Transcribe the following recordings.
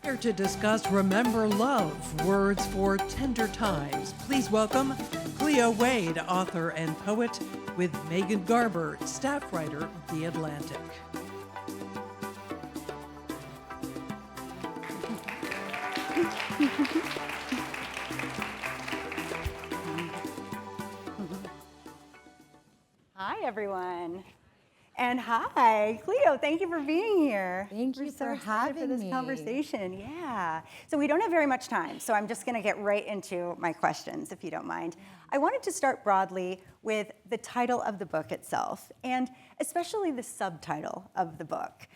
Here to discuss Remember Love, Words for Tender Times. Please welcome Cleo Wade, author and poet, with Megan Garber, staff writer of The Atlantic. Hi, everyone. And hi, Cleo, thank you for being here. Thank you for having for this me. conversation. Yeah. So we don't have very much time, so I'm just going to get right into my questions, if you don't mind. I wanted to start broadly with the title of the book itself, and especially the subtitle of the book,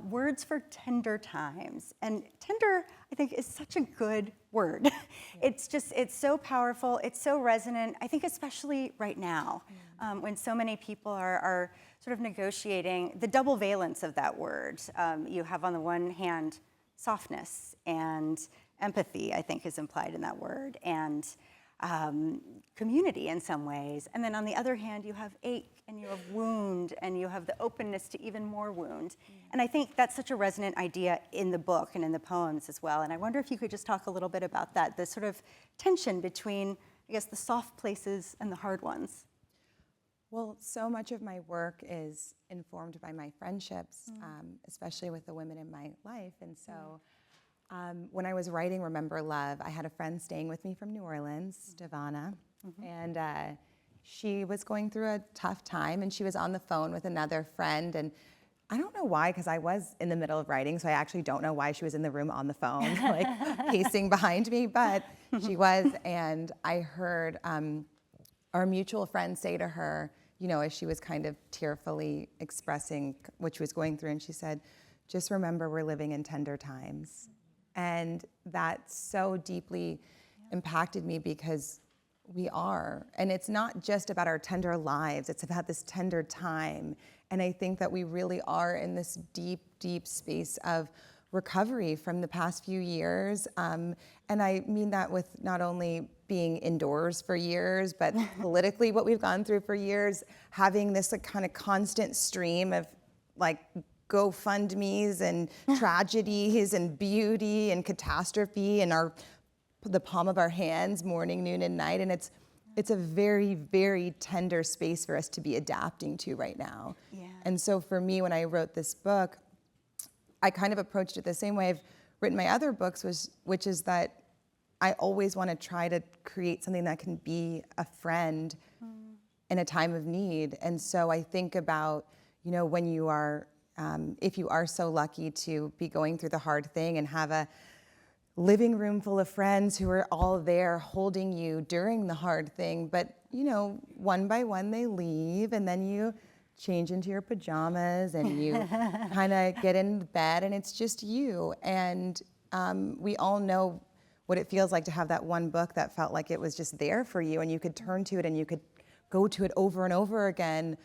Words for Tender Times. And tender, I think, is such a good word. It's so powerful, it's so resonant, I think especially right now, when so many people are sort of negotiating the double valence of that word. You have on the one hand softness and empathy, I think, is implied in that word, and community in some ways. And then on the other hand, you have ache and you have wound and you have the openness to even more wound. And I think that's such a resonant idea in the book and in the poems as well. And I wonder if you could just talk a little bit about that, the sort of tension between, I guess, the soft places and the hard ones. Well, so much of my work is informed by my friendships, especially with the women in my life. And so when I was writing Remember Love, I had a friend staying with me from New Orleans, Devana, and she was going through a tough time, and she was on the phone with another friend. And I don't know why, because I was in the middle of writing, so I actually don't know why she was in the room on the phone, like pacing behind me, but she was. And I heard our mutual friend say to her, you know, as she was kind of tearfully expressing what she was going through, and she said, just remember we're living in tender times. And that so deeply impacted me because we are. And it's not just about our tender lives, it's about this tender time. And I think that we really are in this deep, deep space of recovery from the past few years. And I mean that with not only being indoors for years, but politically what we've gone through for years, having this like, kind of constant stream of like GoFundMes and tragedies and beauty and catastrophe in the palm of our hands, morning, noon, and night. And it's a very, very tender space for us to be adapting to right now. Yeah. And so for me, when I wrote this book, I kind of approached it the same way I've written my other books, which is that I always want to try to create something that can be a friend in a time of need. And so I think about, you know, when you are, if you are so lucky to be going through the hard thing and have a living room full of friends who are all there holding you during the hard thing, but, you know, one by one they leave, and then you change into your pajamas and you kind of get in bed and it's just you. And we all know what it feels like to have that one book that felt like it was just there for you, and you could turn to it and you could go to it over and over again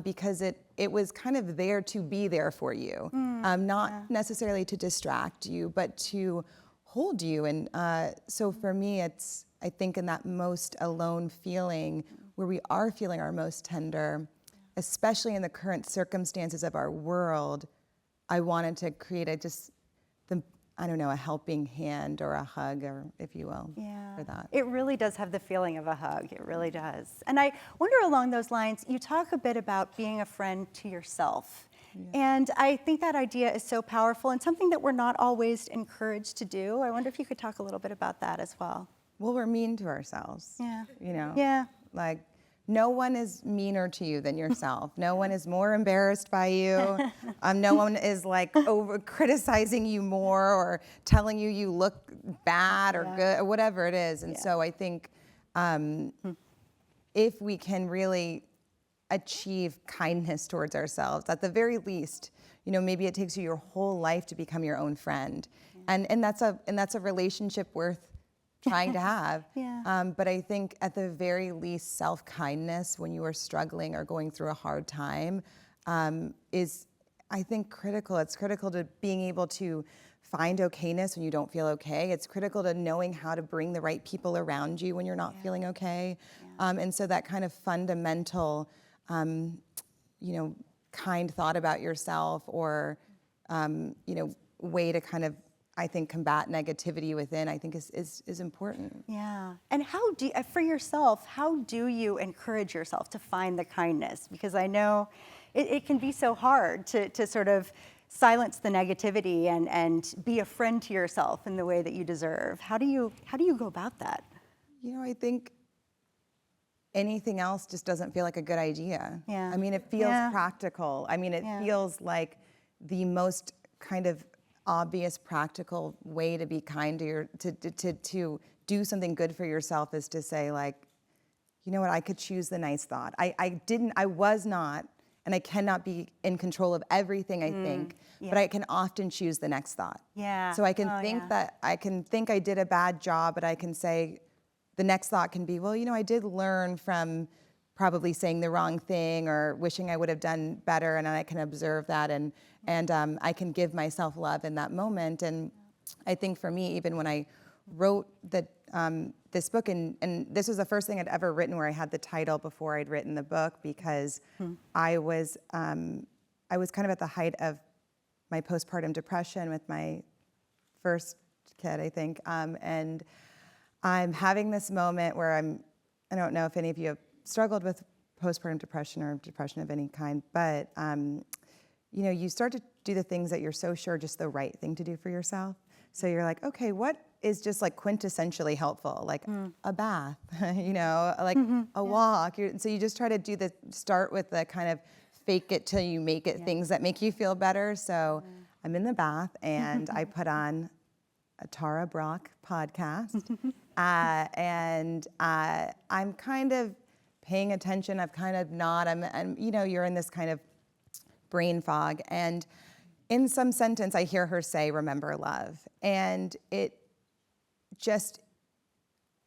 because it was kind of there to be there for you, not necessarily to distract you, but to hold you. And so for me, it's, I think, in that most alone feeling where we are feeling our most tender, especially in the current circumstances of our world, I wanted to create a helping hand or a hug, or if you will, for that. It really does have the feeling of a hug. It really does. And I wonder, along those lines, you talk a bit about being a friend to yourself. Yeah. And I think that idea is so powerful and something that we're not always encouraged to do. I wonder if you could talk a little bit about that as well. Well, we're mean to ourselves. Yeah. You know? Yeah. Like, no one is meaner to you than yourself. No one is more embarrassed by you. No one is like over criticizing you more or telling you look bad or good or whatever it is. And so I think if we can really achieve kindness towards ourselves, at the very least, you know, maybe it takes you your whole life to become your own friend, and that's a relationship worth trying to have. But I think at the very least, self-kindness when you are struggling or going through a hard time is, I think, critical. It's critical to being able to find okayness when you don't feel okay. It's critical to knowing how to bring the right people around you when you're not feeling okay. And so that kind of fundamental, kind thought about yourself, or, way to kind of I think combat negativity within, I think is important. Yeah. And how do you, for yourself, how do you encourage yourself to find the kindness? Because I know it can be so hard to sort of silence the negativity and be a friend to yourself in the way that you deserve. How do you go about that? You know, I think anything else just doesn't feel like a good idea. Yeah. I mean, it feels Yeah. practical. I mean, it Yeah. feels like the most kind of obvious, practical way to be kind to to do something good for yourself is to say, like, you know what, I could choose the nice thought. I was not, and I cannot be in control of everything I think, but I can often choose the next thought. Yeah. So I can Oh, think yeah. that, I can think I did a bad job, but I can say, the next thought can be, well, you know, I did learn from probably saying the wrong thing or wishing I would have done better, and I can observe that, and I can give myself love in that moment. And I think for me, even when I wrote this book, and this was the first thing I'd ever written where I had the title before I'd written the book, because I was kind of at the height of my postpartum depression with my first kid, I think, and I'm having this moment where I don't know if any of you have struggled with postpartum depression or depression of any kind, but you know, you start to do the things that you're so sure just the right thing to do for yourself. So you're like, okay, what is just like quintessentially helpful? Like a bath, you know, like a walk. So you just try to start with the kind of fake it till you make it things that make you feel better. So I'm in the bath and I put on a Tara Brach podcast. And I'm kind of paying attention. I've kind of not. I'm, you know, you're in this kind of brain fog. And in some sentence, I hear her say, "Remember love." And it just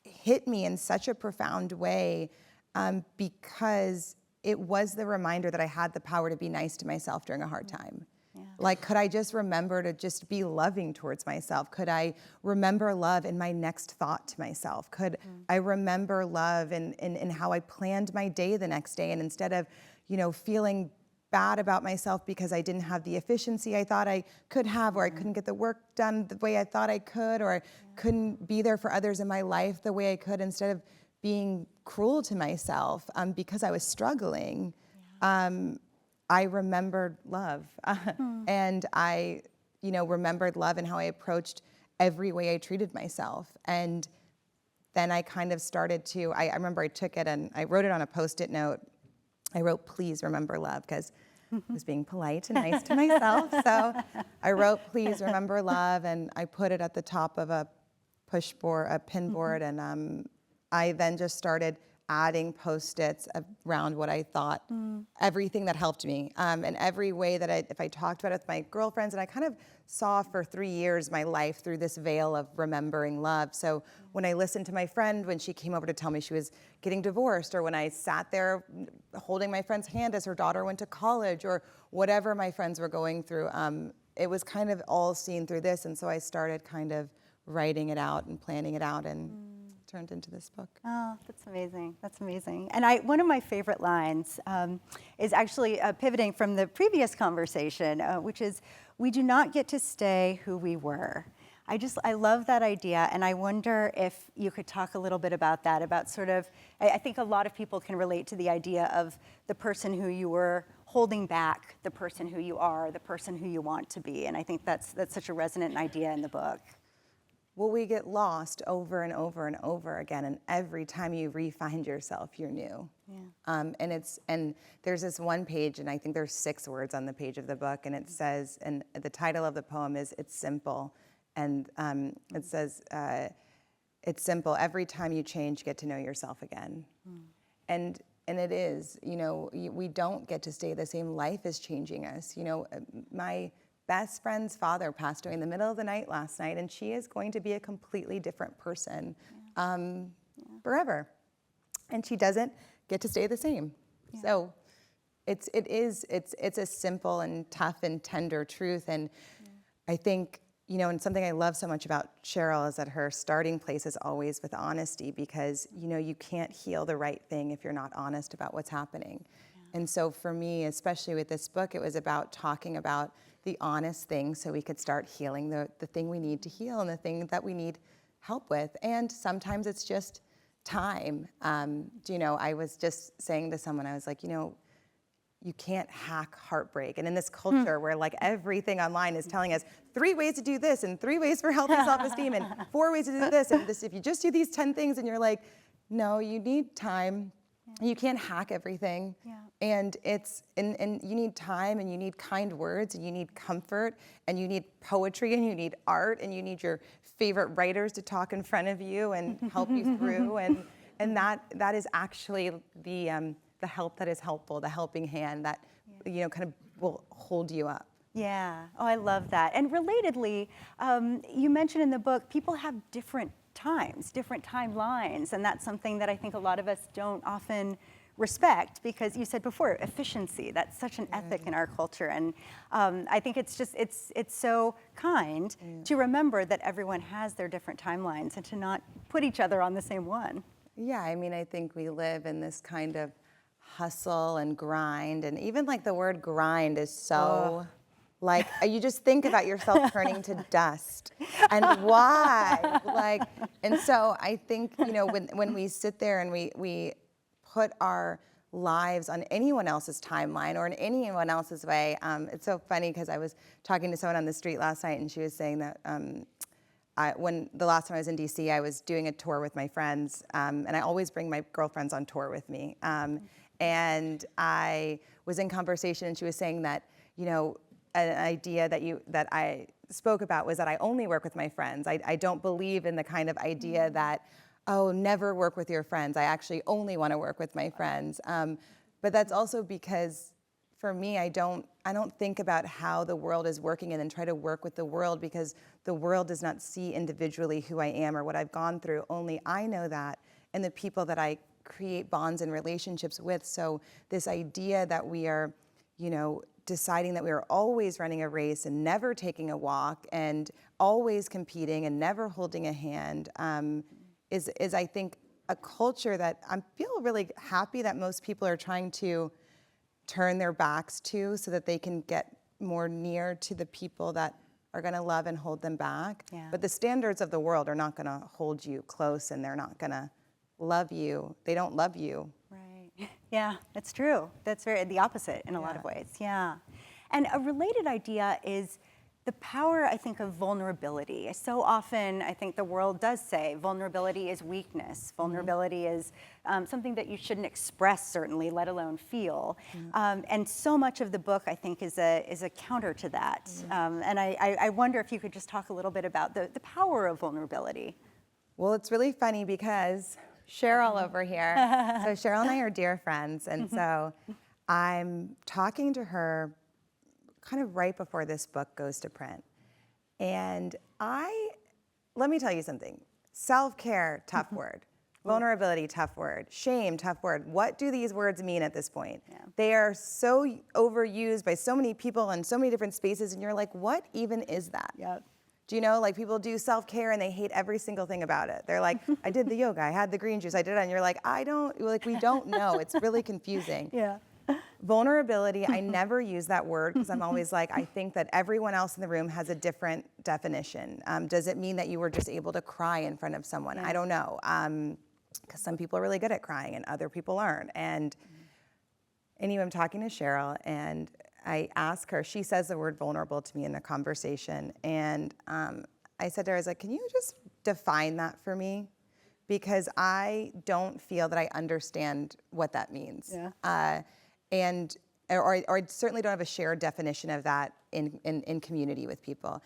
hit me in such a profound way because it was the reminder that I had the power to be nice to myself during a hard time. Like, could I just remember to just be loving towards myself? Could I remember love in my next thought to myself? Could I remember love in how I planned my day the next day? And instead of, you know, feeling bad about myself because I didn't have the efficiency I thought I could have, or I couldn't get the work done the way I thought I could, or I couldn't be there for others in my life the way I could, instead of being cruel to myself because I was struggling, I remembered love. And I, you know, remembered love and how I approached every way I treated myself. And then I kind of started to, I remember I took it and I wrote it on a Post-it note. I wrote, "Please remember love," because I was being polite and nice to myself. So I wrote, "Please remember love," and I put it at the top of a pin board, and I then just started adding Post-its around what I thought, everything that helped me, and every way that if I talked about it with my girlfriends, and I kind of saw for 3 years my life through this veil of remembering love. So when I listened to my friend when she came over to tell me she was getting divorced, or when I sat there holding my friend's hand as her daughter went to college, or whatever my friends were going through, it was kind of all seen through this. And so I started kind of writing it out and planning it out, and turned into this book. Oh, that's amazing. That's amazing. And one of my favorite lines is actually pivoting from the previous conversation, which is, "We do not get to stay who we were." I love that idea, and I wonder if you could talk a little bit about that, about sort of, I think a lot of people can relate to the idea of the person who you were holding back, the person who you are, the person who you want to be, and I think that's such a resonant idea in the book. Well, we get lost over and over and over again, and every time you re-find yourself, you're new. Yeah. And there's this one page, and I think there's 6 words on the page of the book, and it says, and the title of the poem is "It's Simple," and it says, "It's simple. Every time you change, you get to know yourself again." And it is, you know, we don't get to stay the same. Life is changing us. You know, my best friend's father passed away in the middle of the night last night, and she is going to be a completely different person forever. And she doesn't get to stay the same. Yeah. So it's a simple and tough and tender truth. And I think, you know, and something I love so much about Cheryl is that her starting place is always with honesty, because, you know, you can't heal the right thing if you're not honest about what's happening. And so for me, especially with this book, it was about talking about the honest thing so we could start healing the thing we need to heal and the thing that we need help with. And sometimes it's just time. I was just saying to someone, I was like, you can't hack heartbreak. And in this culture where like everything online is telling us 3 ways to do this and 3 ways for healthy self-esteem and 4 ways to do this and this, if you just do these 10 things, and you're like, no, you need time. You can't hack everything. Yeah. And you need time, and you need kind words, and you need comfort, and you need poetry, and you need art, and you need your favorite writers to talk in front of you and help you through. And that is actually the help that is helpful, the helping hand that kind of will hold you up. Yeah. Oh, I love that. And relatedly, you mentioned in the book, people have different times, different timelines, and that's something that I think a lot of us don't often respect, because you said before, efficiency, that's such an ethic in our culture. And I think it's so kind to remember that everyone has their different timelines and to not put each other on the same one. Yeah, I mean, I think we live in this kind of hustle and grind, and even like the word grind is so like, you just think about yourself turning to dust, and why? And so I think, when we sit there and we put our lives on anyone else's timeline or in anyone else's way, it's so funny because I was talking to someone on the street last night, and she was saying that when the last time I was in DC, I was doing a tour with my friends, and I always bring my girlfriends on tour with me. And I was in conversation, and she was saying that, an idea that I spoke about was that I only work with my friends. I don't believe in the kind of idea that, never work with your friends. I actually only want to work with my friends. But that's also because, for me, I don't think about how the world is working and then try to work with the world, because the world does not see individually who I am or what I've gone through. Only I know that, and the people that I create bonds and relationships with. So this idea that we are, deciding that we are always running a race and never taking a walk and always competing and never holding a hand is I think a culture that I feel really happy that most people are trying to turn their backs to, so that they can get more near to the people that are going to love and hold them back. Yeah. But the standards of the world are not going to hold you close, and they're not going to love you. They don't love you. Right. Yeah, that's true. That's the opposite in a lot of ways. Yeah. And a related idea is the power, I think, of vulnerability. So often, I think the world does say vulnerability is weakness. Vulnerability is something that you shouldn't express, certainly, let alone feel. And so much of the book, I think, is a counter to that. And I wonder if you could just talk a little bit about the power of vulnerability. Well, it's really funny because Cheryl over here, so Cheryl and I are dear friends, and so I'm talking to her kind of right before this book goes to print. And let me tell you something. Self-care, tough word. Vulnerability, tough word. Shame, tough word. What do these words mean at this point? Yeah. They are so overused by so many people in so many different spaces, and you're like, what even is that? Yep. Do you know, like, people do self-care and they hate every single thing about it. They're like, I did the yoga, I had the green juice, I did it, and you're like, we don't know. It's really confusing. Yeah. Vulnerability, I never use that word, because I'm always like, I think that everyone else in the room has a different definition. Does it mean that you were just able to cry in front of someone? I don't know, because some people are really good at crying and other people aren't. And anyway, I'm talking to Cheryl, and I ask her, she says the word vulnerable to me in the conversation, and I said to her, I was like, can you just define that for me? Because I don't feel that I understand what that means. Yeah. Or I certainly don't have a shared definition of that in community with people.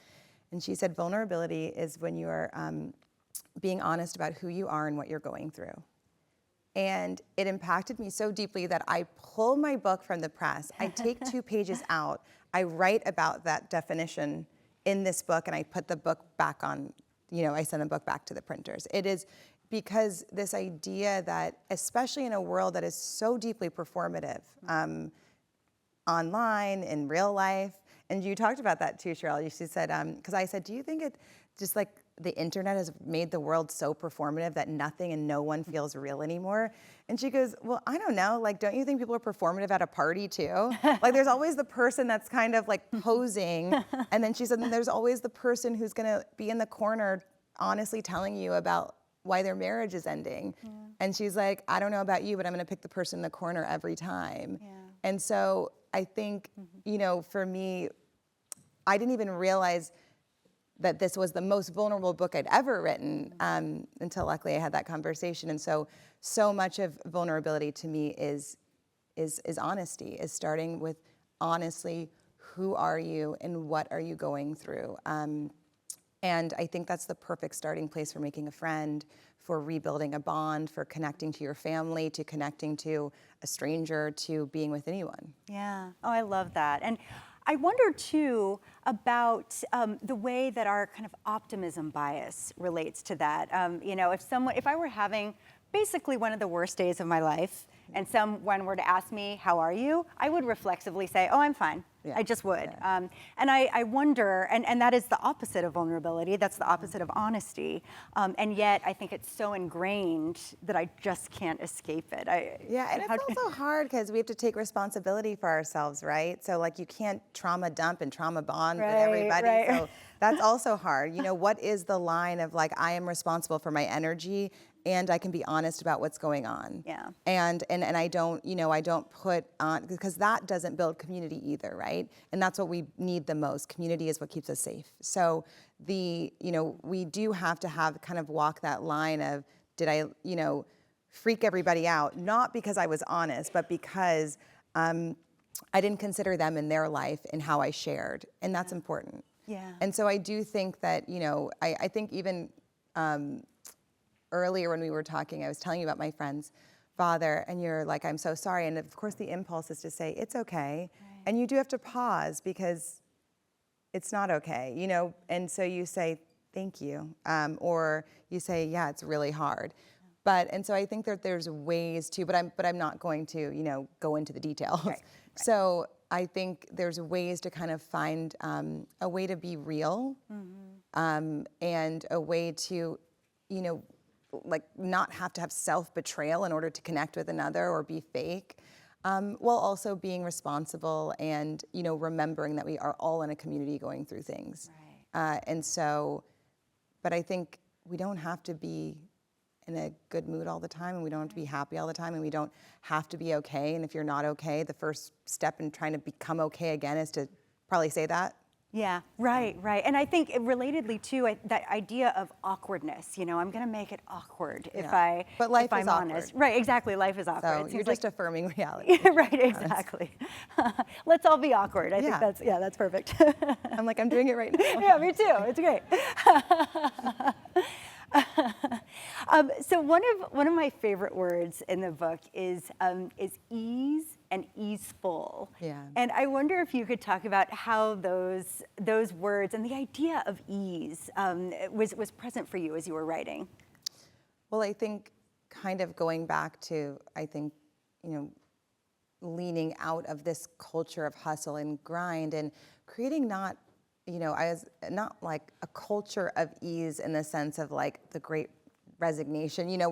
And she said, vulnerability is when you are being honest about who you are and what you're going through. And it impacted me so deeply that I pull my book from the press, I take 2 pages out, I write about that definition in this book, and I put the book back on, I send the book back to the printers. It is because this idea that, especially in a world that is so deeply performative, online, in real life, and you talked about that too, Cheryl. She said, because I said, do you think just like the internet has made the world so performative that nothing and no one feels real anymore. And she goes, well, I don't know, like, don't you think people are performative at a party too? Like, there's always the person that's kind of like posing. And then she said, and there's always the person who's gonna be in the corner honestly telling you about why their marriage is ending. Yeah. And she's like, I don't know about you, but I'm gonna pick the person in the corner every time. Yeah. And so I think, you know, for me, I didn't even realize that this was the most vulnerable book I'd ever written until luckily I had that conversation. And so much of vulnerability to me is honesty, is starting with honestly, who are you and what are you going through? And I think that's the perfect starting place for making a friend, for rebuilding a bond, for connecting to your family, to connecting to a stranger, to being with anyone. Yeah, oh, I love that. And I wonder too about the way that our kind of optimism bias relates to that. You know, if I were having basically one of the worst days of my life and someone were to ask me, how are you? I would reflexively say, oh, I'm fine. Yeah. I just would. Yeah. And I wonder, and that is the opposite of vulnerability, that's the opposite of honesty. And yet I think it's so ingrained that I just can't escape it. Yeah, and it's also hard because we have to take responsibility for ourselves, right? So like you can't trauma dump and trauma bond with everybody. Right. So that's also hard. You know, what is the line of like, I am responsible for my energy and I can be honest about what's going on. Yeah. And I don't, you know, I don't put on, because that doesn't build community either, right? And that's what we need the most. Community is what keeps us safe. So you know, we do have to have kind of walk that line of, did I, you know, freak everybody out? Not because I was honest, but because I didn't consider them in their life and how I shared. And that's important. Yeah. And so I do think that, you know, I think even, earlier when we were talking, I was telling you about my friend's father, and you're like, I'm so sorry. And of course the impulse is to say, it's okay. Right. And you do have to pause because it's not okay, you know? And so you say, thank you. Or you say, yeah, it's really hard. Yeah. And so I think that there's ways to, but I'm not going to, you know, go into the details. Right. Right. So I think there's ways to kind of find a way to be real, and a way to, you know, like not have to have self-betrayal in order to connect with another or be fake, while also being responsible and, you know, remembering that we are all in a community going through things. Right. And so, but I think we don't have to be in a good mood all the time, and we don't have to be happy all the time, and we don't have to be okay. And if you're not okay, the first step in trying to become okay again is to probably say that. Yeah, right. And I think relatedly too, that idea of awkwardness, you know, I'm going to make it awkward if I'm honest. Right, exactly. Life is awkward. So you're just affirming reality. Right, exactly. Let's all be awkward. I think that's perfect. I'm like, I'm doing it right now. Yeah, me too. It's great. So one of my favorite words in the book is ease and easeful. Yeah. And I wonder if you could talk about how those words and the idea of ease was present for you as you were writing. Well, I think kind of going back to, I think, you know, leaning out of this culture of hustle and grind and creating not like a culture of ease in the sense of like the Great Resignation. You know,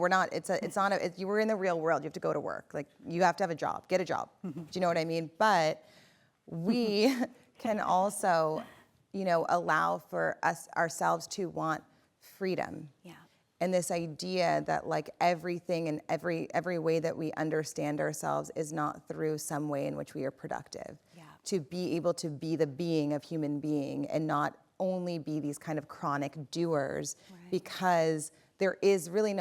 you were in the real world. You have to go to work. Like you have to have a job, get a job. Do you know what I mean? But we can also, you know, allow for ourselves to want freedom. Yeah. And this idea that like everything and every way that we understand ourselves is not through some way in which we are productive. Yeah. To be able to be the being of human being and not only be these kind of chronic doers, right. Because there is really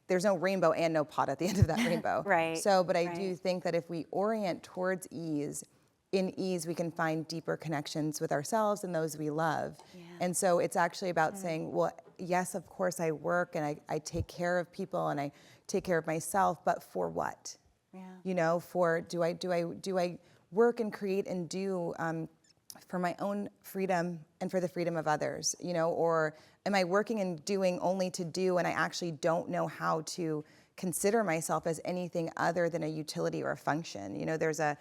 there's no rainbow and no pot at the end of that rainbow. Right. So, but I do think that if we orient towards ease, in ease we can find deeper connections with ourselves and those we love. Yeah. And so it's actually about saying, well, yes, of course I work and I take care of people and I take care of myself, but for what? Yeah. You know, do I work and create and do for my own freedom and for the freedom of others, you know, or am I working and doing only to do and I actually don't know how to consider myself as anything other than a utility or a function? You know, there's a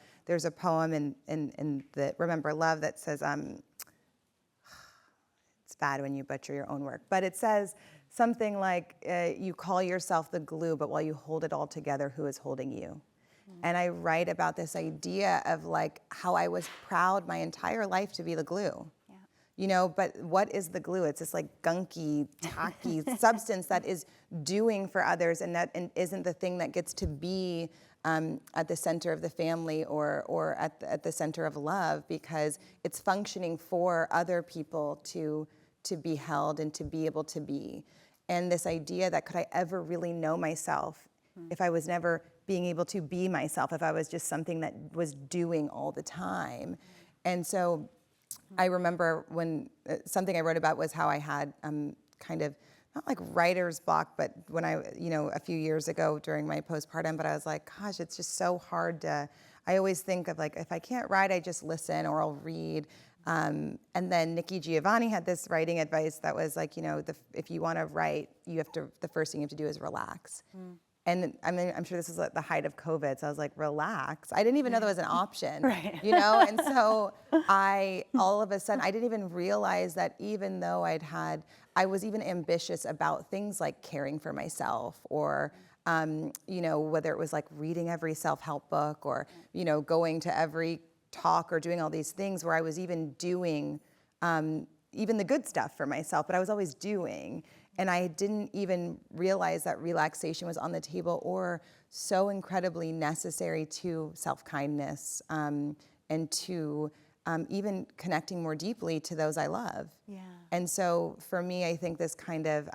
poem in the Remember Love that says, it's bad when you butcher your own work. But it says something like, you call yourself the glue, but while you hold it all together, who is holding you? And I write about this idea of like how I was proud my entire life to be the glue. You know, but what is the glue? It's this like gunky, tacky substance that is doing for others, and isn't the thing that gets to be at the center of the family or at the center of love, because it's functioning for other people to be held and to be able to be. And this idea that could I ever really know myself if I was never being able to be myself, if I was just something that was doing all the time. And so I remember when something I wrote about was how I had kind of, not like writer's block, but when I, a few years ago during my postpartum, but I was like, gosh, it's just so hard I always think of like, if I can't write, I just listen or I'll read. And then Nikki Giovanni had this writing advice that was like, if you want to write, the first thing you have to do is relax. And I mean, I'm sure this was at the height of COVID, so I was like, relax. I didn't even know that was an option, Right. And so all of a sudden, I didn't even realize that even though I was even ambitious about things like caring for myself or, whether it was like reading every self-help book or, going to every talk or doing all these things where I was even doing even the good stuff for myself, but I was always doing. And I didn't even realize that relaxation was on the table or so incredibly necessary to self-kindness and to even connecting more deeply to those I love. Yeah. And so for me, I think this kind of,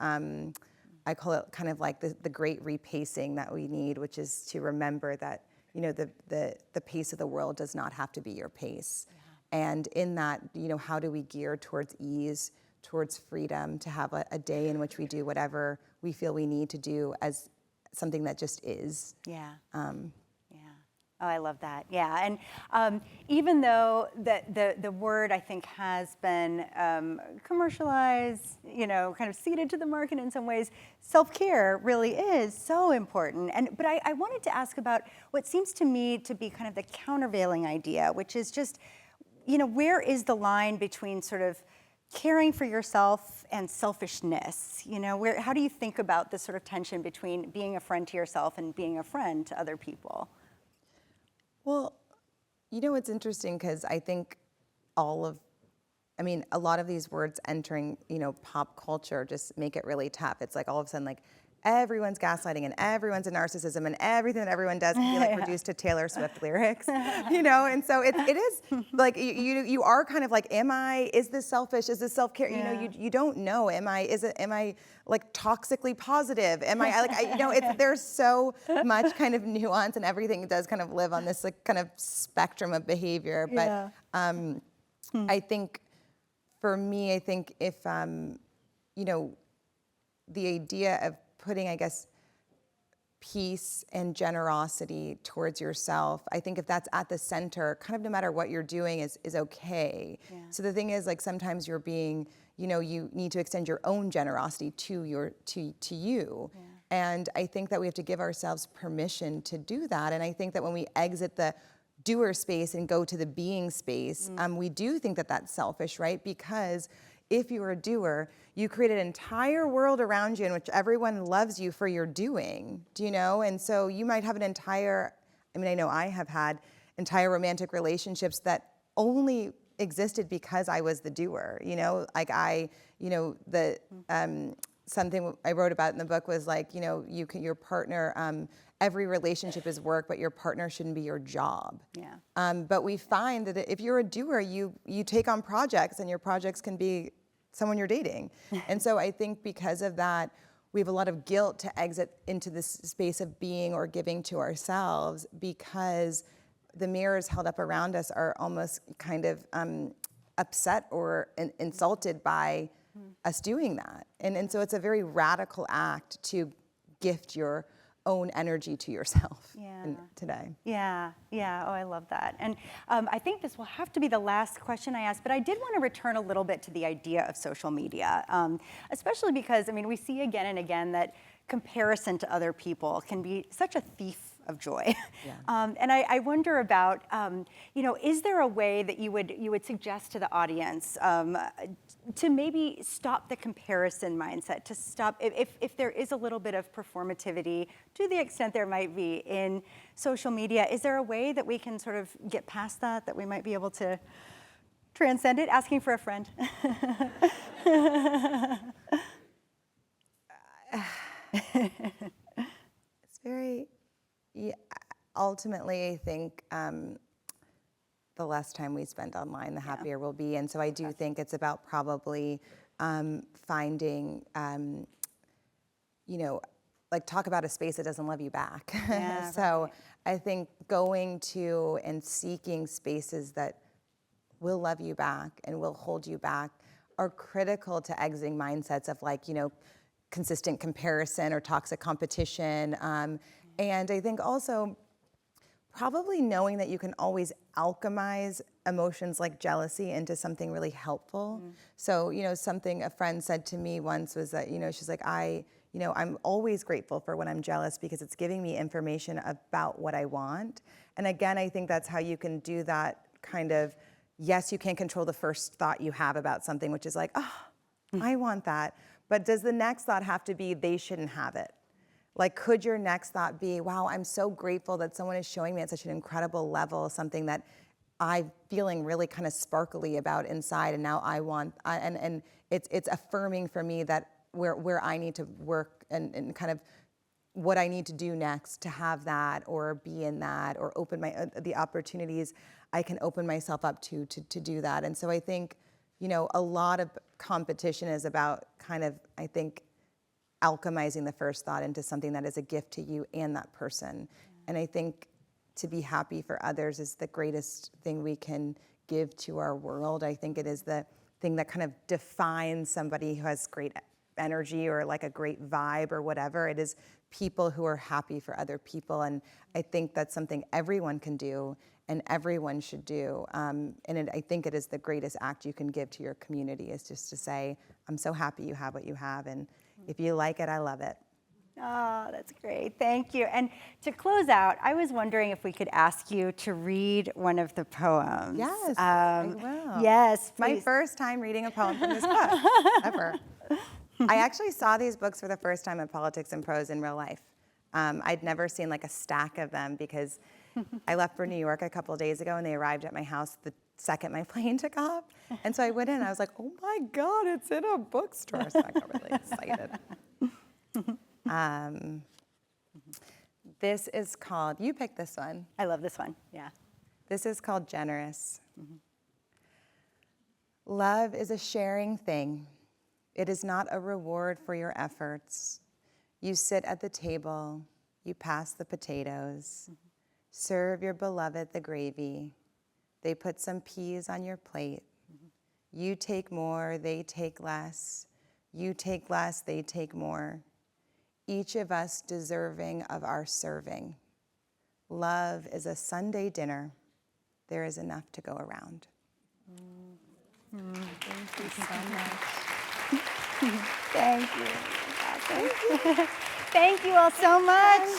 I call it kind of like the great repacing that we need, which is to remember that, the pace of the world does not have to be your pace. Yeah. And in that, how do we gear towards ease, towards freedom, to have a day in which we do whatever we feel we need to do as something that just is. Yeah. Oh, I love that. Yeah, and even though the word I think has been commercialized, kind of ceded to the market in some ways, self-care really is so important. But I wanted to ask about what seems to me to be kind of the countervailing idea, which is just, where is the line between sort of caring for yourself and selfishness? How do you think about this sort of tension between being a friend to yourself and being a friend to other people? Well, it's interesting because I think a lot of these words entering, pop culture just make it really tough. It's like all of a sudden, like, everyone's gaslighting and everyone's a narcissism and everything that everyone does can be like reduced to Taylor Swift lyrics, and so it is like you are kind of like, is this selfish? Is this self-care? Yeah. You don't know. Am I like toxically positive? Am I like, there's so much kind of nuance and everything does kind of live on this like kind of spectrum of behavior. But I think for me, if, the idea of putting, I guess, peace and generosity towards yourself, I think if that's at the center, kind of no matter what you're doing is okay. Yeah. So the thing is, like, sometimes you're being, you need to extend your own generosity to you. Yeah. And I think that we have to give ourselves permission to do that. And I think that when we exit the doer space and go to the being space, we do think that that's selfish, right? Because if you're a doer, you create an entire world around you in which everyone loves you for your doing, And so you might have I know I have had entire romantic relationships that only existed because I was the doer, something I wrote about in the book was like, your partner, every relationship is work, but your partner shouldn't be your job. Yeah. But we find that if you're a doer, you take on projects, and your projects can be someone you're dating. And so I think because of that, we have a lot of guilt to exit into this space of being or giving to ourselves, because the mirrors held up around us are almost kind of upset or insulted by us doing that. And so it's a very radical act to gift your own energy to yourself today. Yeah. Oh, I love that. And I think this will have to be the last question I ask, but I did want to return a little bit to the idea of social media, especially because, we see again and again that comparison to other people can be such a thief of joy. Yeah. And I wonder about, is there a way that you would suggest to the audience to maybe stop the comparison mindset, to stop, if there is a little bit of performativity, to the extent there might be in social media, is there a way that we can sort of get past that we might be able to transcend it? Asking for a friend. It's very, ultimately, I think the less time we spend online, the happier we'll be. And so I do think it's about probably finding, like talk about a space that doesn't love you back. Yeah, So I think going to and seeking spaces that will love you back and will hold you back are critical to exiting mindsets of consistent comparison or toxic competition. And I think also probably knowing that you can always alchemize emotions like jealousy into something really helpful. So, something a friend said to me once was that, she's like, I'm always grateful for when I'm jealous because it's giving me information about what I want. And again, I think that's how you can do that kind of, yes, you can control the first thought you have about something, which is like, I want that. But does the next thought have to be, they shouldn't have it? Like, could your next thought be, wow, I'm so grateful that someone is showing me at such an incredible level something that I'm feeling really kind of sparkly about inside, and now I want, and it's affirming for me that where I need to work and kind of what I need to do next to have that or be in that or open the opportunities I can open myself up to do that. And so I think, a lot of competition is about kind of, I think, alchemizing the first thought into something that is a gift to you and that person. And I think to be happy for others is the greatest thing we can give to our world. I think it is the thing that kind of defines somebody who has great energy or like a great vibe or whatever. It is people who are happy for other people. And I think that's something everyone can do and everyone should do. I think it is the greatest act you can give to your community is just to say, I'm so happy you have what you have. And if you like it, I love it. Oh, that's great. Thank you. And to close out, I was wondering if we could ask you to read one of the poems. Yes, I will. Yes, please. My first time reading a poem from this book, ever. I actually saw these books for the first time at Politics and Prose in real life. I'd never seen like a stack of them because I left for New York a couple of days ago and they arrived at my house the second my plane took off. And so I went in and I was like, oh my God, it's in a bookstore. So I got really excited. This is called, you picked this one. I love this one, yeah. This is called Generous. Love is a sharing thing. It is not a reward for your efforts. You sit at the table, you pass the potatoes, serve your beloved the gravy. They put some peas on your plate. You take more, they take less. You take less, they take more. Each of us deserving of our serving. Love is a Sunday dinner. There is enough to go around. Thank you so much. Thank you. Awesome. Thank you all so much.